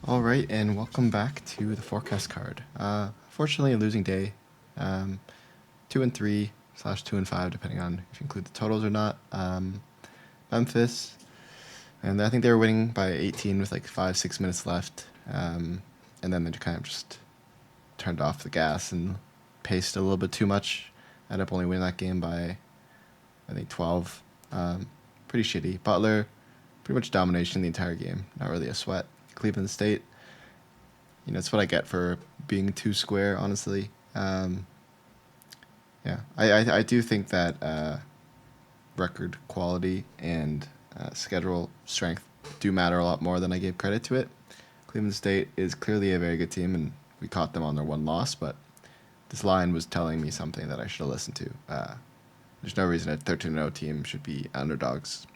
All right, and welcome back to the forecast card. Fortunately, a losing day. 2-3 slash 2-5, depending on if you include the totals or not. Memphis, and I think they were winning by 18 with like 5-6 minutes left. And then they kind of just turned off the gas and paced a little bit too much. Ended up only winning that game by, I think, 12. Pretty shitty. Butler, pretty much domination the entire game. Not really a sweat. Cleveland State, it's what I get for being too square, honestly. Yeah, I do think that record quality and schedule strength do matter a lot more than I gave credit to it. Cleveland State is clearly a very good team, and we caught them on their one loss, but this line was telling me something that I should have listened to. There's no reason a 13-0 team should be underdogs,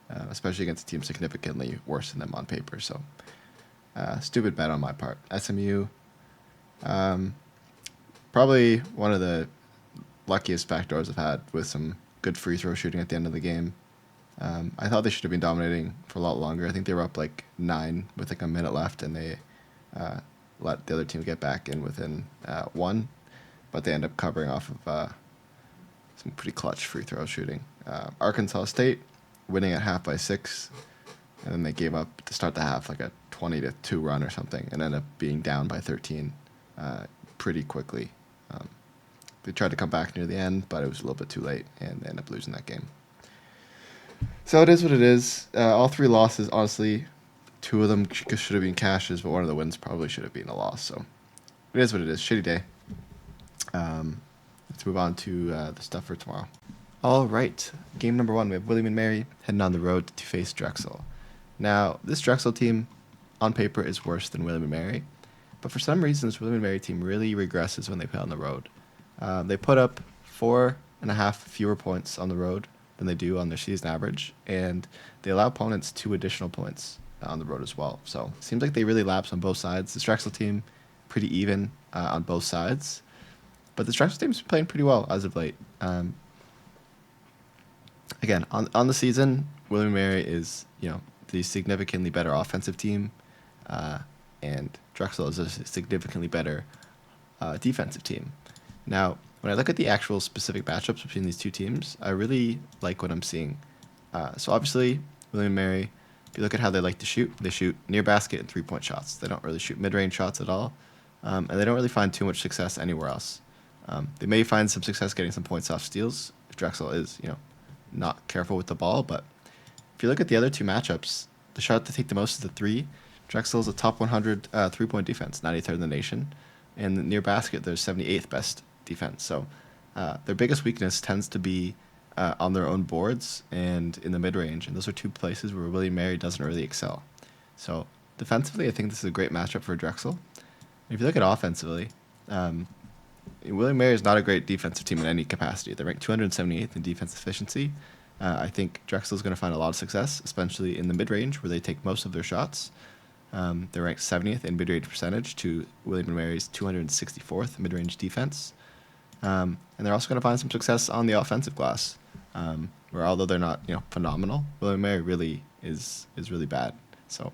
especially against a team significantly worse than them on paper. So, stupid bet on my part. SMU, probably one of the luckiest backdoors I've had with some good free throw shooting at the end of the game. I thought they should have been dominating for a lot longer. I think they were up like 9 with like a minute left, and they let the other team get back in within 1, but they end up covering off of some pretty clutch free throw shooting. Arkansas State winning at half by 6, and then they gave up to start the half like a 20-2 run or something, and ended up being down by 13 pretty quickly. They tried to come back near the end, but it was a little bit too late, and they ended up losing that game. So it is what it is. All 3 losses, honestly, 2 of them should have been cashes, but one of the wins probably should have been a loss. So it is what it is. Shitty day. Let's move on to the stuff for tomorrow. All right. Game number 1, we have William & Mary heading on the road to face Drexel. Now, this Drexel team, on paper, is worse than William & Mary, but for some reason, this William & Mary team really regresses when they play on the road. They put up 4.5 fewer points on the road than they do on their season average, and they allow opponents 2 additional points on the road as well. So it seems like they really lapse on both sides. This Drexel team, pretty even on both sides, but this Drexel team's been playing pretty well as of late. Again, on the season, William & Mary is the significantly better offensive team, and Drexel is a significantly better defensive team. Now, when I look at the actual specific matchups between these two teams, I really like what I'm seeing. So obviously, William & Mary, if you look at how they like to shoot, they shoot near basket and 3-point shots. They don't really shoot mid-range shots at all, and they don't really find too much success anywhere else. They may find some success getting some points off steals if Drexel is, not careful with the ball. But if you look at the other 2 matchups, the shot to take the most of the 3, Drexel is a top 100 3-point defense, 93rd in the nation, and near basket, they're 78th best defense. So their biggest weakness tends to be on their own boards and in the mid-range, and those are 2 places where William & Mary doesn't really excel. So defensively, I think this is a great matchup for Drexel. And if you look at offensively, William & Mary is not a great defensive team in any capacity. They're ranked 278th in defense efficiency. I think Drexel is going to find a lot of success, especially in the mid-range where they take most of their shots. They're ranked 70th in mid-range percentage to William & Mary's 264th mid-range defense. And they're also going to find some success on the offensive glass, where although they're not phenomenal, William & Mary really is really bad. So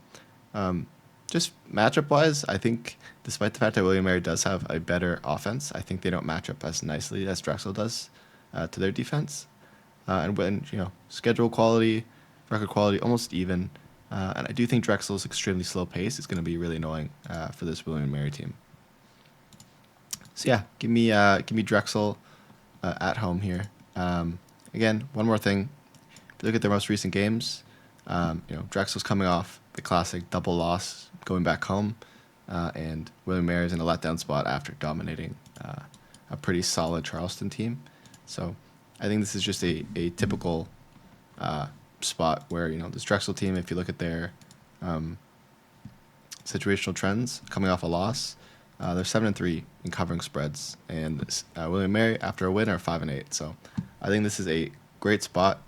just matchup-wise, I think despite the fact that William & Mary does have a better offense, I think they don't match up as nicely as Drexel does to their defense. And when schedule quality, record quality, almost even. And I do think Drexel's extremely slow pace is going to be really annoying for this William & Mary team. So yeah, give me Drexel at home here. Again, one more thing. If you look at their most recent games, Drexel's coming off the classic double loss going back home, and William & Mary's in a letdown spot after dominating a pretty solid Charleston team. So I think this is just a typical spot where this Drexel team, if you look at their situational trends coming off a loss, they're 7-3 in covering spreads, and William & Mary after a win are 5-8. So I think this is a great spot.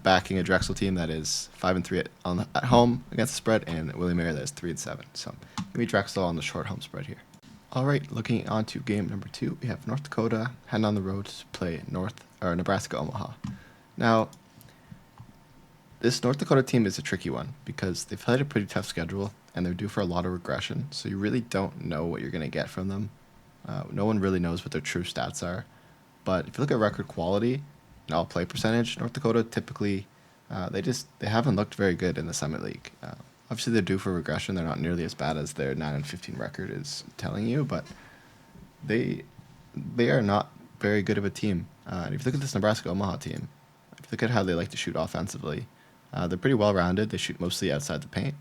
Backing a Drexel team that is 5-3 at home against the spread, and William & Mary that is 3-7. So give me Drexel on the short home spread here. All right, looking on to game number 2, we have North Dakota heading on the road to play Nebraska Omaha. Now, this North Dakota team is a tricky one because they've played a pretty tough schedule, and they're due for a lot of regression. So you really don't know what you're going to get from them. No one really knows what their true stats are. But if you look at record quality and all play percentage, North Dakota typically they haven't looked very good in the Summit League. Obviously, they're due for regression. They're not nearly as bad as their 9-15 record is telling you, but they are not very good of a team. And if you look at this Nebraska Omaha team, if you look at how they like to shoot offensively, they're pretty well rounded. They shoot mostly outside the paint,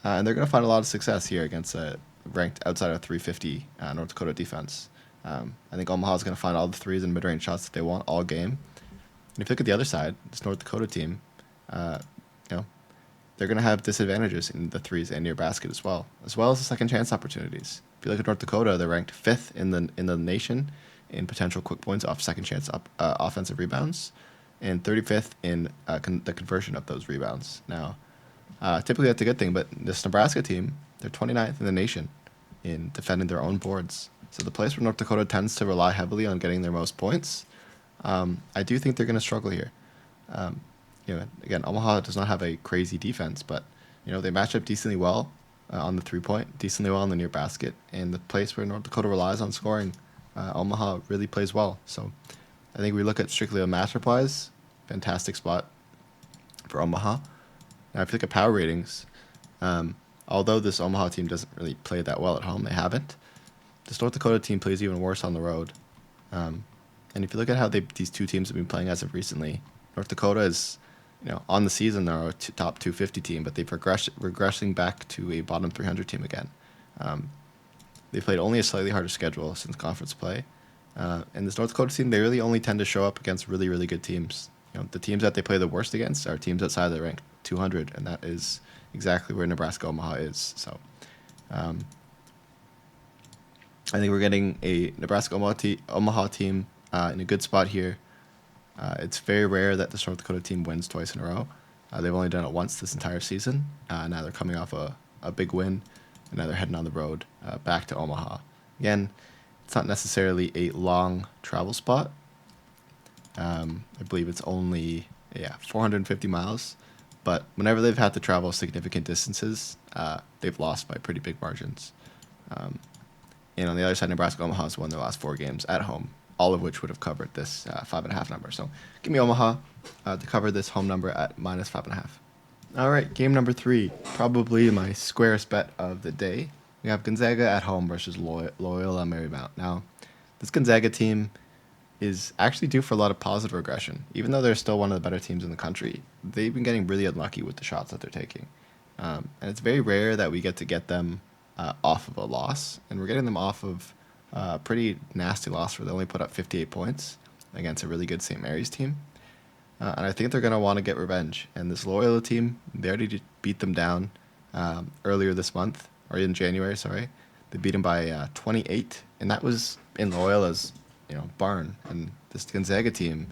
and they're going to find a lot of success here against a ranked outside of 350 North Dakota defense. I think Omaha is going to find all the threes and mid-range shots that they want all game. And if you look at the other side, this North Dakota team, they're going to have disadvantages in the threes and near basket as well as the second chance opportunities. If you look at North Dakota, they're ranked 5th in the nation in potential quick points off second chance offensive rebounds, and 35th in the conversion of those rebounds. Now, typically that's a good thing, but this Nebraska team, they're 29th in the nation in defending their own boards. So the place where North Dakota tends to rely heavily on getting their most points, I do think they're going to struggle here. Again, Omaha does not have a crazy defense, but they match up decently well on the 3-point, decently well on the near basket, and the place where North Dakota relies on scoring, Omaha really plays well. So I think we look at strictly a matchup-wise, fantastic spot for Omaha. Now, if you look at power ratings, although this Omaha team doesn't really play that well at home, they haven't. This North Dakota team plays even worse on the road. And if you look at how these two teams have been playing as of recently, North Dakota is, on the season they're a top 250 team, but they've regressing back to a bottom 300 team again. They played only a slightly harder schedule since conference play. And this North Dakota team, they really only tend to show up against really, really good teams. The teams that they play the worst against are teams outside the rank 200, and that is exactly where Nebraska Omaha is. So I think we're getting a Nebraska Omaha team in a good spot here. It's very rare that this North Dakota team wins twice in a row. They've only done it once this entire season. Now they're coming off a big win, and now they're heading on the road back to Omaha. Again, it's not necessarily a long travel spot. I believe it's only 450 miles. But whenever they've had to travel significant distances, they've lost by pretty big margins. And on the other side, Nebraska Omaha has won their last 4 games at home, all of which would have covered this 5.5 number. So give me Omaha to cover this home number at minus 5.5. All right, game number 3, probably my squarest bet of the day. We have Gonzaga at home versus Loyola Marymount. Now, this Gonzaga team is actually due for a lot of positive regression. Even though they're still one of the better teams in the country, they've been getting really unlucky with the shots that they're taking. And it's very rare that we get them off of a loss, and we're getting them off of a pretty nasty loss where they only put up 58 points against a really good St. Mary's team. And I think they're going to want to get revenge. And this Loyola team, they already beat them down earlier this month, or in January, sorry. They beat them by 28, and that was in Loyola's barn. And this Gonzaga team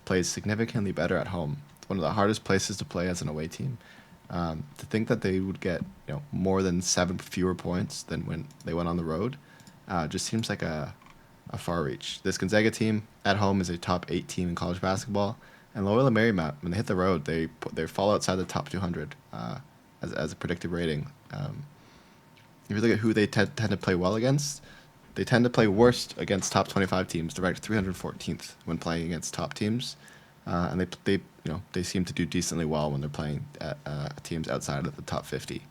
plays significantly better at home. It's one of the hardest places to play as an away team. To think that they would get more than 7 fewer points than when they went on the road just seems like a far reach. This Gonzaga team at home is a top 8 team in college basketball, and Loyola Marymount, when they hit the road, they fall outside the top 200 as a predicted rating. If you look at who they tend to play well against, they tend to play worst against top 25 teams. They're ranked 314th when playing against top teams, and they seem to do decently well when they're playing at teams outside of the top 50.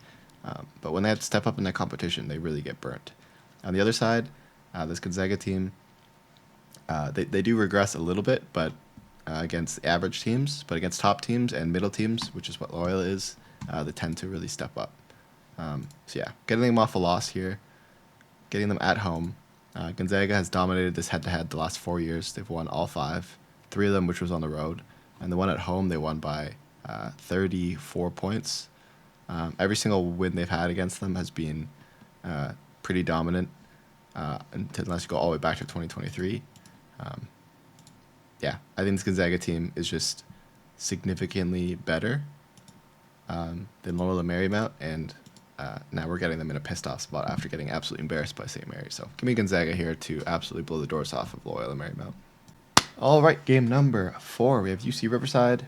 But when they have to step up in that competition, they really get burnt. On the other side, this Gonzaga team, they do regress a little bit, but against average teams, but against top teams and middle teams, which is what Loyola is, they tend to really step up. Getting them off a loss here, getting them at home. Gonzaga has dominated this head-to-head the last 4 years. They've won all 5, 3 of them which was on the road, and the one at home they won by 34 points. Every single win they've had against them has been pretty dominant, unless you go all the way back to 2023. I think this Gonzaga team is just significantly better than Loyola Marymount, and now we're getting them in a pissed-off spot after getting absolutely embarrassed by St. Mary's. So give me Gonzaga here to absolutely blow the doors off of Loyola Marymount. All right, game number 4. We have UC Riverside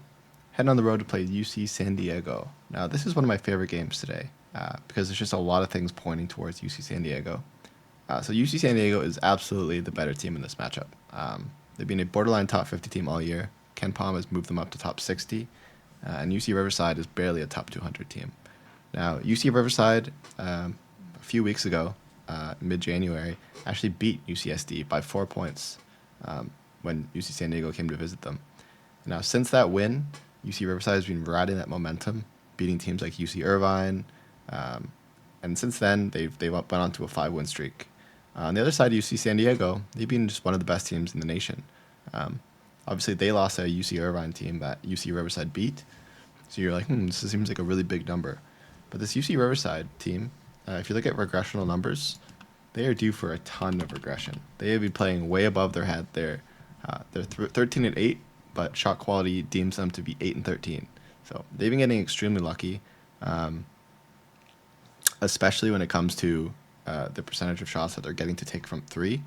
heading on the road to play UC San Diego. Now, this is one of my favorite games today. because there's just a lot of things pointing towards UC San Diego. So UC San Diego is absolutely the better team in this matchup. They've been a borderline top 50 team all year. Ken Palm has moved them up to top 60, and UC Riverside is barely a top 200 team. Now, UC Riverside, a few weeks ago, mid-January, actually beat UCSD by 4 points when UC San Diego came to visit them. Now, since that win, UC Riverside has been riding that momentum, beating teams like UC Irvine, and since then, they've went on to a 5-win streak. On the other side, UC San Diego, they've been just one of the best teams in the nation. Obviously, they lost a UC Irvine team that UC Riverside beat. So you're like, this seems like a really big number. But this UC Riverside team, if you look at regressional numbers, they are due for a ton of regression. They have been playing way above their head. They're 13-8, but shot quality deems them to be 8-13. So they've been getting extremely lucky, especially when it comes to the percentage of shots that they're getting to take from three.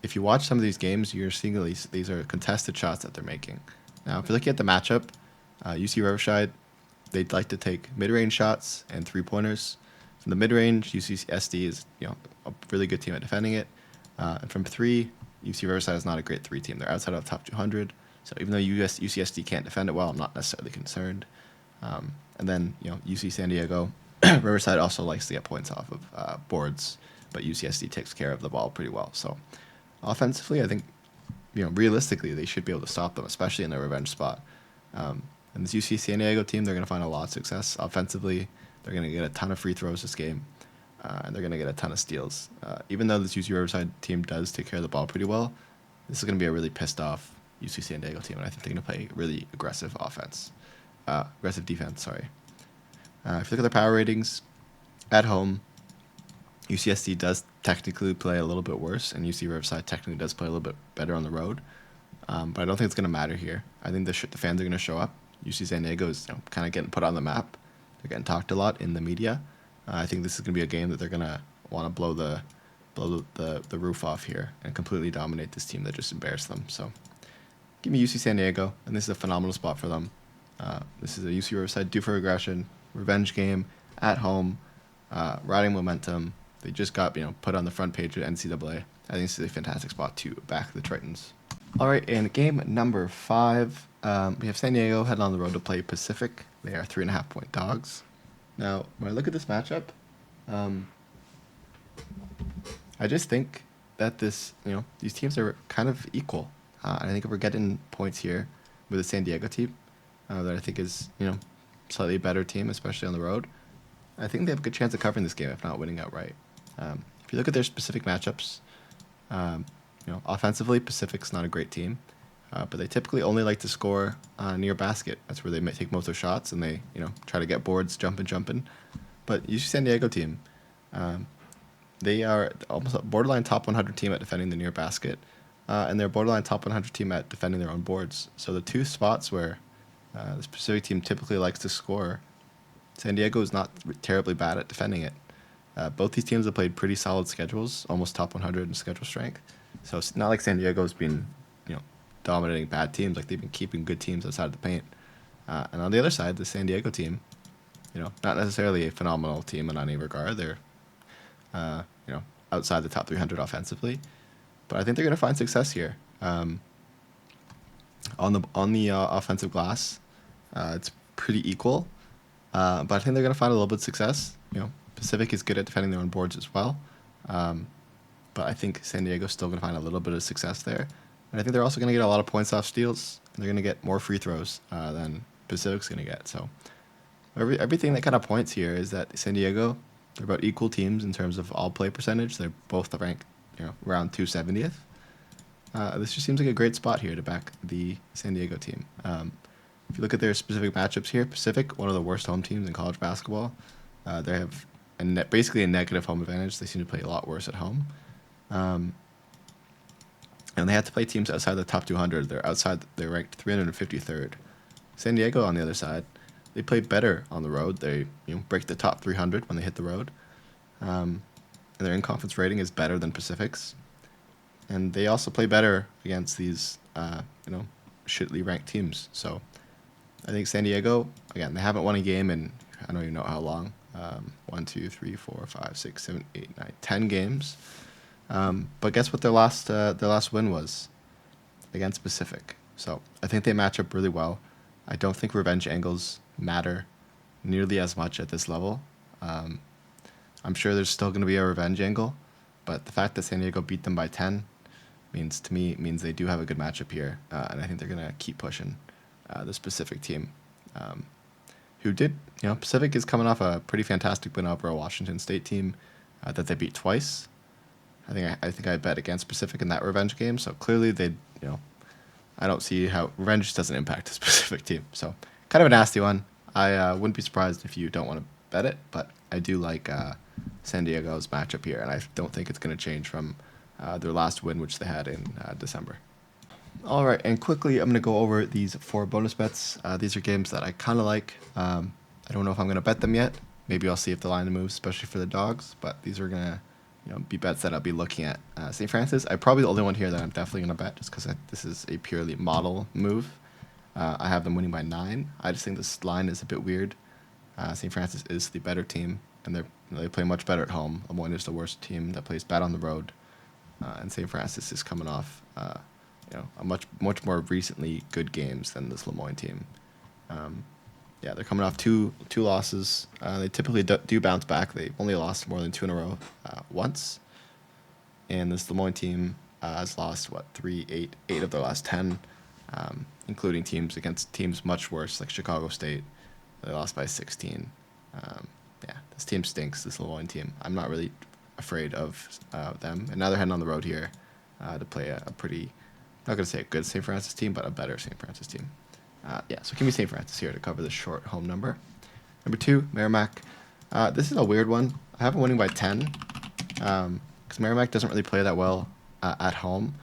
If you watch some of these games, you're seeing at least these are contested shots that they're making. Now, if you're looking at the matchup, UC Riverside, they'd like to take mid-range shots and three-pointers. From the mid-range, UCSD is a really good team at defending it. And from three, UC Riverside is not a great three team. They're outside of the top 200. So even though UCSD can't defend it well, I'm not necessarily concerned. And then UC San Diego, Riverside also likes to get points off of boards, but UCSD takes care of the ball pretty well. So offensively, I think realistically they should be able to stop them, especially in their revenge spot. And this UC San Diego team, they're going to find a lot of success offensively. They're going to get a ton of free throws this game, and they're going to get a ton of steals. Even though this UC Riverside team does take care of the ball pretty well, this is going to be a really pissed off UC San Diego team, and I think they're going to play really aggressive defense. Sorry. If you look at their power ratings, at home, UCSD does technically play a little bit worse, and UC Riverside technically does play a little bit better on the road. But I don't think it's going to matter here. I think the fans are going to show up. UC San Diego is kind of getting put on the map. They're getting talked a lot in the media. I think this is going to be a game that they're going to want to blow the roof off here and completely dominate this team that just embarrassed them. So give me UC San Diego, and this is a phenomenal spot for them. This is a UC Riverside due for regression, revenge game, at home, riding momentum. They just got put on the front page of NCAA. I think this is a fantastic spot to back the Tritons. All right, in game number 5, we have San Diego heading on the road to play Pacific. They are 3.5-point dogs. Now, when I look at this matchup, I just think that these teams are kind of equal. I think if we're getting points here with the San Diego team, that I think is slightly better team, especially on the road, I think they have a good chance of covering this game, if not winning outright. If you look at their specific matchups, offensively, Pacific's not a great team, but they typically only like to score near basket. That's where they may take most of their shots, and they try to get boards jumping. But UC San Diego team, they are almost a borderline top 100 team at defending the near basket, and they're a borderline top 100 team at defending their own boards. So the two spots where this Pacific team typically likes to score, San Diego is not terribly bad at defending it. Both these teams have played pretty solid schedules, almost top 100 in schedule strength. So it's not like San Diego's been, dominating bad teams. Like they've been keeping good teams outside the paint. And on the other side, the San Diego team, not necessarily a phenomenal team in any regard. They're, outside the top 300 offensively, but I think they're going to find success here. On the offensive glass, it's pretty equal, but I think they're going to find a little bit of success. Pacific is good at defending their own boards as well. But I think San Diego's still going to find a little bit of success there. And I think they're also going to get a lot of points off steals. They're going to get more free throws than Pacific's going to get. So everything that kind of points here is that San Diego, they're about equal teams in terms of all play percentage. They're both ranked around 270th. This just seems like a great spot here to back the San Diego team. If you look at their specific matchups here, Pacific, one of the worst home teams in college basketball. They have basically a negative home advantage. They seem to play a lot worse at home. And they have to play teams outside the top 200. They're ranked 353rd. San Diego, on the other side, they play better on the road. They break the top 300 when they hit the road. And their in-conference rating is better than Pacific's. And they also play better against these, shittily ranked teams. So I think San Diego, again, they haven't won a game in I don't even know how long. 1, 2, 3, 4, 5, 6, 7, 8, 9, 10 games. But guess what their last win was? Against Pacific. So I think they match up really well. I don't think revenge angles matter nearly as much at this level. I'm sure there's still going to be a revenge angle, but the fact that San Diego beat them by 10 means they do have a good matchup here, and I think they're going to keep pushing this Pacific team. Who did, Pacific is coming off a pretty fantastic win over a Washington State team that they beat twice. I think I bet against Pacific in that revenge game, so clearly I don't see how revenge just doesn't impact this Pacific team. So kind of a nasty one. I wouldn't be surprised if you don't want to bet it, but I do like San Diego's matchup here, and I don't think it's going to change from their last win, which they had in December. All right, and quickly, I'm going to go over these 4 bonus bets. These are games that I kind of like. I don't know if I'm going to bet them yet. Maybe I'll see if the line moves, especially for the dogs, but these are going to be bets that I'll be looking at. St. Francis, I'm probably the only one here that I'm definitely going to bet just because this is a purely model move. I have them winning by 9. I just think this line is a bit weird. St. Francis is the better team, and they play much better at home. Lemoyne is the worst team that plays bad on the road, and St. Francis is coming off a much more recently good games than this Lemoyne team. They're coming off two losses. They typically do bounce back. They've only lost more than 2 in a row once, and this Lemoyne team has lost 8 of their last 10, including teams against teams much worse like Chicago State. They lost by 16. This team stinks. This Lemoyne team. I'm not really afraid of them. And now they're heading on the road here to play a pretty, not going to say a good St. Francis team, but a better St. Francis team. So give me St. Francis here to cover this short home number. Number 2, Merrimack. This is a weird one. I have them winning by 10 because Merrimack doesn't really play that well at home.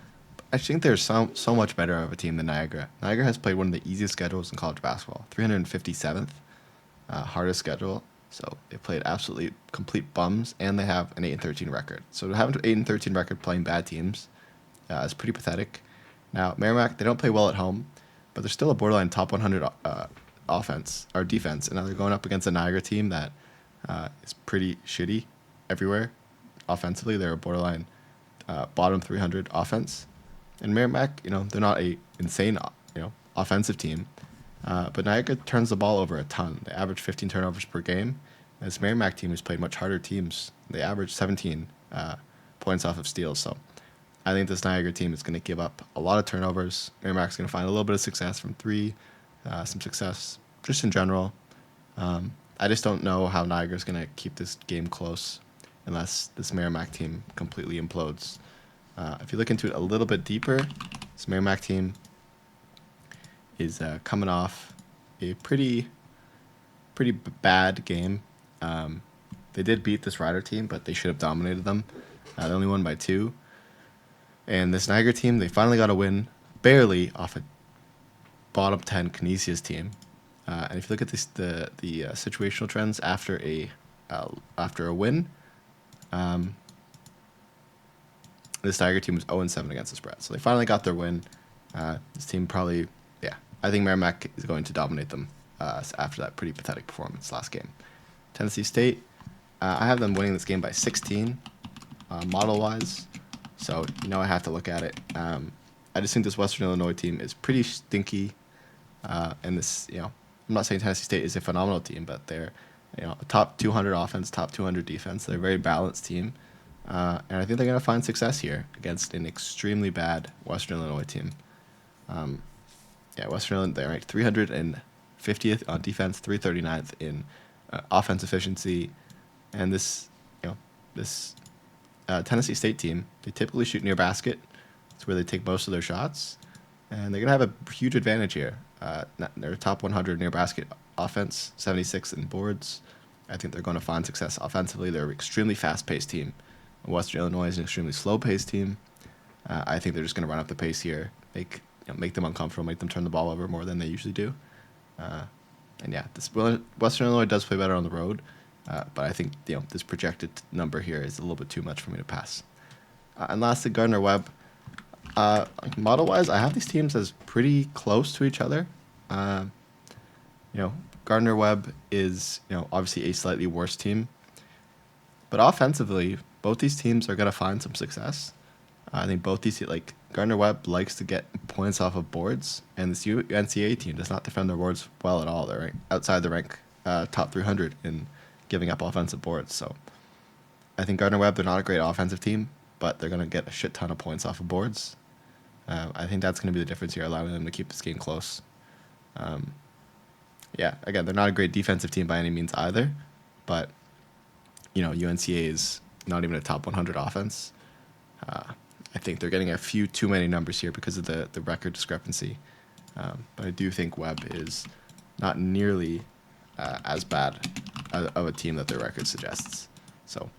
I think they're so much better of a team than Niagara. Niagara has played one of the easiest schedules in college basketball, 357th hardest schedule. So they played absolutely complete bums, and they have an 8-13 record. So to have an 8-13 record playing bad teams is pretty pathetic. Now Merrimack, they don't play well at home, but they're still a borderline top 100 offense or defense, and now they're going up against a Niagara team that is pretty shitty everywhere. Offensively, they're a borderline bottom 300 offense. And Merrimack, they're not a insane, offensive team, but Niagara turns the ball over a ton. They average 15 turnovers per game. And this Merrimack team has played much harder teams. They average 17 points off of steals. So I think this Niagara team is going to give up a lot of turnovers. Merrimack's going to find a little bit of success from 3, some success just in general. I just don't know how Niagara's going to keep this game close unless this Merrimack team completely implodes. If you look into it a little bit deeper, this Merrimack team is coming off a pretty bad game. They did beat this Rider team, but they should have dominated them. They only won by 2. And this Niagara team, they finally got a win, barely, off a bottom 10 Canisius team. And if you look at the situational trends after a win, this Niagara team was 0-7 against the spread. So they finally got their win. This team probably, I think Merrimack is going to dominate them after that pretty pathetic performance last game. Tennessee State, I have them winning this game by 16, model-wise. So, I have to look at it. I just think this Western Illinois team is pretty stinky. And this, I'm not saying Tennessee State is a phenomenal team, but they're, a top 200 offense, top 200 defense. They're a very balanced team. And I think they're going to find success here against an extremely bad Western Illinois team. Western Illinois, they're ranked 350th on defense, 339th in offense efficiency. And this Tennessee State team, they typically shoot near basket. It's where they take most of their shots. And they're going to have a huge advantage here. They're top 100 near basket offense, 76th in boards. I think they're going to find success offensively. They're an extremely fast-paced team. Western Illinois is an extremely slow-paced team. I think they're just going to run up the pace here, make them uncomfortable, make them turn the ball over more than they usually do. This Western Illinois does play better on the road, but I think this projected number here is a little bit too much for me to pass. And lastly, Gardner-Webb. Model-wise, I have these teams as pretty close to each other. Gardner-Webb is, obviously a slightly worse team, but offensively, both these teams are going to find some success. I think both these, like, Gardner-Webb likes to get points off of boards, and this NCAA team does not defend their boards well at all. They're outside the rank top 300 in giving up offensive boards. So I think Gardner-Webb, they're not a great offensive team, but they're going to get a shit ton of points off of boards. I think that's going to be the difference here, allowing them to keep this game close. Again, they're not a great defensive team by any means either, but, UNCA is not even a top 100 offense. I think they're getting a few too many numbers here because of the record discrepancy. But I do think Webb is not nearly as bad of a team that their record suggests. So,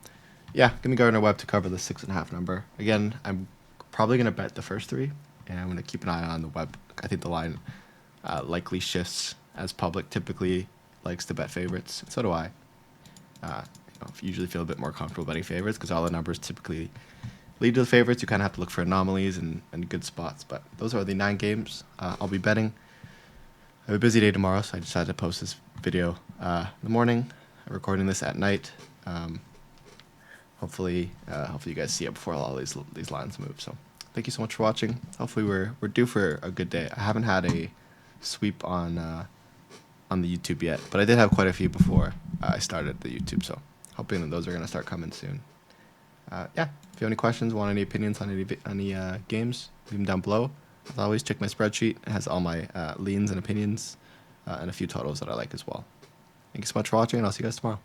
give me Gardner-Webb to cover the 6.5 number. Again, I'm probably going to bet the first three, and I'm going to keep an eye on the Webb. I think the line likely shifts as public typically likes to bet favorites. So do I. Usually feel a bit more comfortable betting favorites because all the numbers typically lead to the favorites. You kind of have to look for anomalies and good spots. But those are the 9 games I'll be betting. I have a busy day tomorrow, so I decided to post this video in the morning. I'm recording this at night. Hopefully you guys see it before all these lines move. So thank you so much for watching. Hopefully we're due for a good day. I haven't had a sweep on the YouTube yet, but I did have quite a few before I started the YouTube. So hoping that those are going to start coming soon. If you have any questions, want any opinions on any games, leave them down below. As always, check my spreadsheet. It has all my leans and opinions and a few totals that I like as well. Thank you so much for watching, and I'll see you guys tomorrow.